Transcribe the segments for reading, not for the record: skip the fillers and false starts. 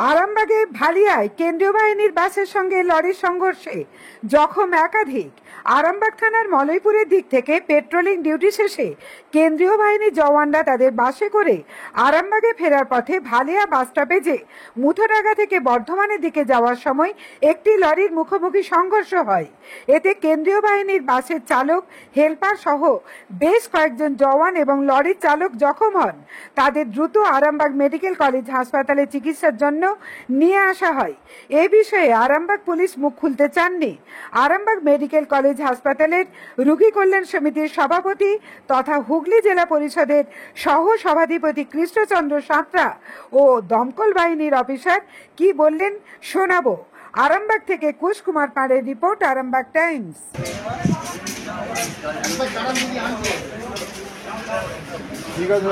আরামবাগে ভালিয়ায় কেন্দ্রীয় বাহিনীর বাসের সঙ্গে লরির সংঘর্ষে জখম একাধিক। আরামবাগ থানার মলয়পুরের দিক থেকে পেট্রোলিং ডিউটি শেষে কেন্দ্রীয় বাহিনীর জওয়ানরা তাদের বাসে করে আরামবাগে ফেরার পথে ভালিয়া বাস স্টপে যে মুথডাঙ্গা থেকে বর্ধমানের দিকে যাওয়ার সময় একটি লরির মুখোমুখি সংঘর্ষ হয়। এতে কেন্দ্রীয় বাহিনীর বাসের চালক, হেলপার সহ বেশ কয়েকজন জওয়ান এবং লরির চালক জখম হন। তাদের দ্রুত আরামবাগ মেডিকেল কলেজ হাসপাতালে চিকিৎসার জন্য নিয়ে আসা হয়। এ বিষয়ে আরামবাগ পুলিশ মুখ খুলতে চাননি। আরামবাগ মেডিকেল কলেজ হাসপাতালের রোগী কল্যাণ সমিতির সভাপতি তথা হুগলি জেলা পরিষদের সহ সভাধিপতি কৃষ্ণচন্দ্র সাঁতরা ও দমকল বাহিনীর অফিসার কি বললেন শোনাবো। আরামবাগ থেকে কুশ কুমার পাড়ের রিপোর্ট, আরামবাগ টাইমস। ঠিক আছে,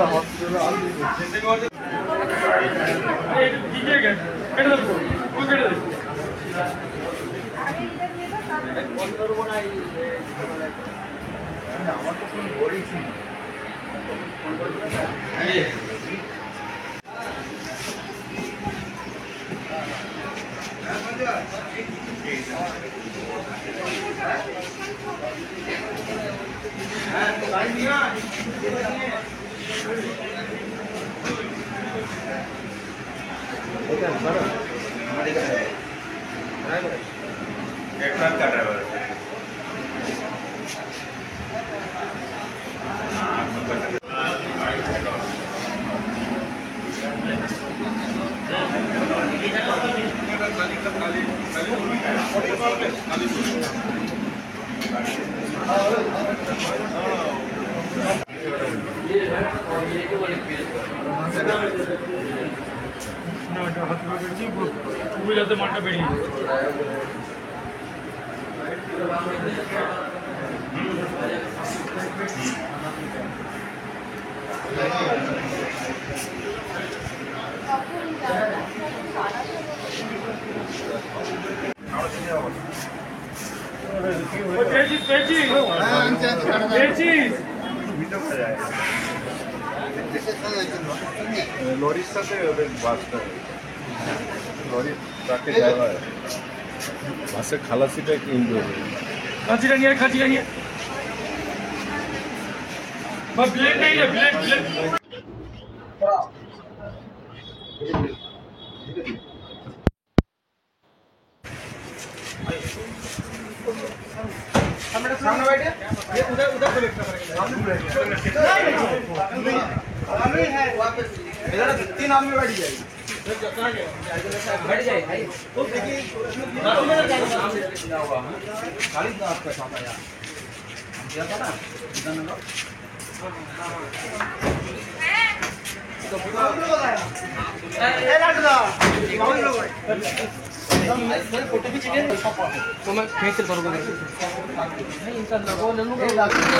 মাঠটা বেরিয়ে লরির সাথে ওদের বাসটা, লরির ট্রাকে ড্রাইভার বাসের খালাসিটা একটু ইনজুরি, খাঁচিটা নিয়ে বা ব্লেড নেই না, ব্লেড सामने बैठे ये उधर उधर से बैठना पड़ेगा, सामने है वापस इधर 3 आदमी बैठ जाएगी, बैठ जाए भाई। तो देखिए गाड़ी का आपका साथ आया दिया था ना इधर ना, तो पूरा बताया ए लाट दा ये कौन लोग है फोटो भी चाहिए तो मैं कैसे करूँगा नहीं इनका लगो ले लूँगा गाड़ी का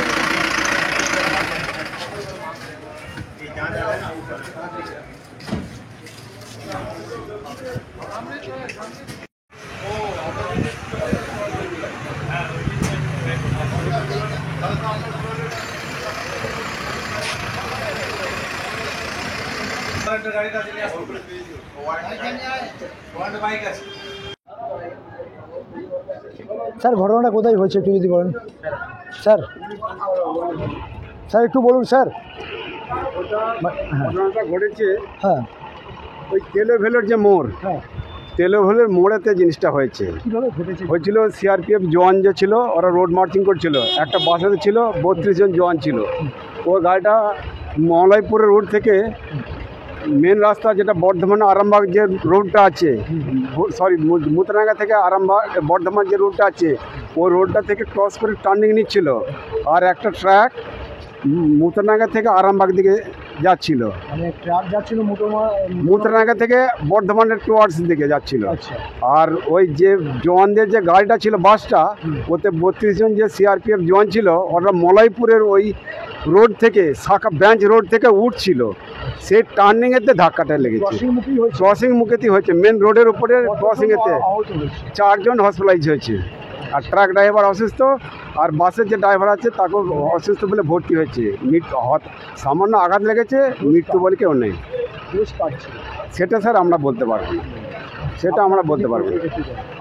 স্যার ঘটনাটা কোথায় হয়েছে একটু যদি বলেন স্যার। স্যার একটু বলুন স্যার। ঘটনাটা ঘটেছে হ্যাঁ ওই তেলোভেলের যে মোড়, হ্যাঁ তেলোভেলের মোড়েতে জিনিসটা হয়েছে। কীভাবে ঘটেছে? হয়েছিল সিআরপিএফ জওয়ান যে ছিল ওরা রোড মার্চিং করছিল, একটা বাসে ছিল 32 জন জওয়ান ছিল। ও গাড়িটা মলয়পুরের রোড থেকে মেন রাস্তা যেটা বর্ধমান আরামবাগ যে রোডটা আছে, সরি মুথডাঙ্গা থেকে আরামবাগ বর্ধমান যে রোডটা আছে ওই রোডটা থেকে ক্রস করে টার্নিং নিচ্ছিল, আর একটা ট্রাক মুথডাঙ্গা থেকে আরামবাগ দিকে যাচ্ছিল, মানে ট্রাক যাচ্ছিল মুথডাঙ্গা থেকে বর্ধমানের টুয়ার্ডস দিকে যাচ্ছিল। আচ্ছা। আর ওই যে জওয়ানদের যে গাড়িটা ছিল বাসটা, ওতে 32 জন যে সিআরপিএফ জওয়ান ছিল ওরা মলয়পুরের ওই রোড থেকে শাখা ব্রাঞ্চ রোড থেকে উঠছিল, সেই টার্নিংয়েতে ধাক্কাটা লেগেছে, ক্রসিং মুখেতেই হয়েছে, মেন রোডের উপরে ক্রসিংয়েতে 4 জন হসপিটালাইজ হয়েছে। আর ট্রাক ড্রাইভার অসুস্থ, আর বাসের যে ড্রাইভার আছে তাকেও অসুস্থ বলে ভর্তি হয়েছে। সামান্য আঘাত লেগেছে, মৃত্যু বলে কেউ নেই। সেটা স্যার আমরা বলতে পারবো না, সেটা আমরা বলতে পারবো না।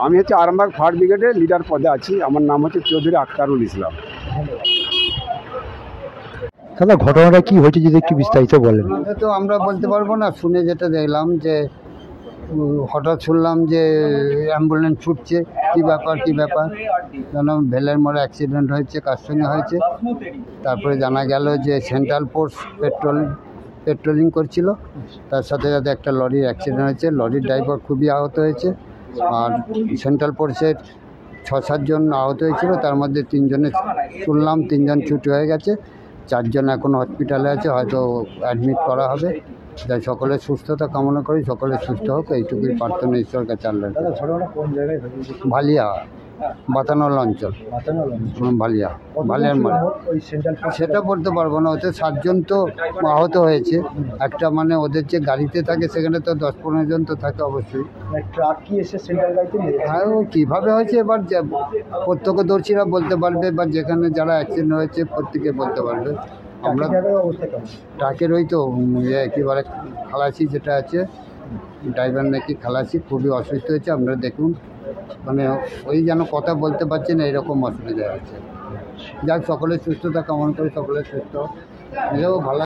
আমি হচ্ছে আরামবাগ ফায়ার ব্রিগেডের লিডার পদে আছি, আমার নাম হচ্ছে চৌধুরী আখতারুল ইসলাম। দাদা ঘটনাটা কি হয়েছে যদি একটু বিস্তারিত বলেন। তো আমরা বলতে পারবো না, শুনে যেটা দেখলাম যে হঠাৎ শুনলাম যে অ্যাম্বুলেন্স ছুটছে, কী ব্যাপার যেন ভেলের মোড়ে অ্যাক্সিডেন্ট হয়েছে, কার সঙ্গে হয়েছে। তারপরে জানা গেল যে সেন্ট্রাল ফোর্স পেট্রোলিং করছিল, তার সাথে সাথে একটা লরির অ্যাক্সিডেন্ট হয়েছে। লরির ড্রাইভার খুবই আহত হয়েছে, আর সেন্ট্রাল ফোর্সের 6-7 জন আহত হয়েছিল, তার মধ্যে 3 জনে শুনলাম 3 জন ছুটি হয়ে গেছে, 4 জন এখন হসপিটালে আছে, হয়তো অ্যাডমিট করা হবে। তাই সকলের সুস্থতা কামনা করি, সকলে সুস্থ হোক, এইটুকুই প্রার্থনা ঈশ্বর কাছে আল্লাহর কাছে। ঘটনাটা কোন জায়গায় ভালিয়া বাতানল অঞ্চল, ভালিয়ার মাঠ। ওই সেন্ট্রাল সেটা বলতে পারবো না, ওতে 7 জন তো আহত হয়েছে। একটা মানে ওদের যে গাড়িতে থাকে সেখানে তো 10-15 জন তো থাকে অবশ্যই। ট্রাক কি এসে সেন্ট্রাল গাড়িতে হ্যাঁ, ও কীভাবে হয়েছে এবার প্রত্যক্ষদর্শীরা বলতে পারবে, বা যেখানে যারা অ্যাক্সিডেন্ট হয়েছে প্রত্যেকে বলতে পারবে। আমরা অবস্থা কেমন? ট্রাকের ওই তো একেবারে খালাসি যেটা আছে, ড্রাইভার নাকি খালাসি, খুবই অসুস্থ হয়েছে। আপনারা দেখুন, মানে ওই যেন কথা বলতে পারছে না, এরকম অসুবিধা আছে। যাক, সকলের সুস্থতা কামনা করে, সকলের সুস্থ, নিজেও ভালো।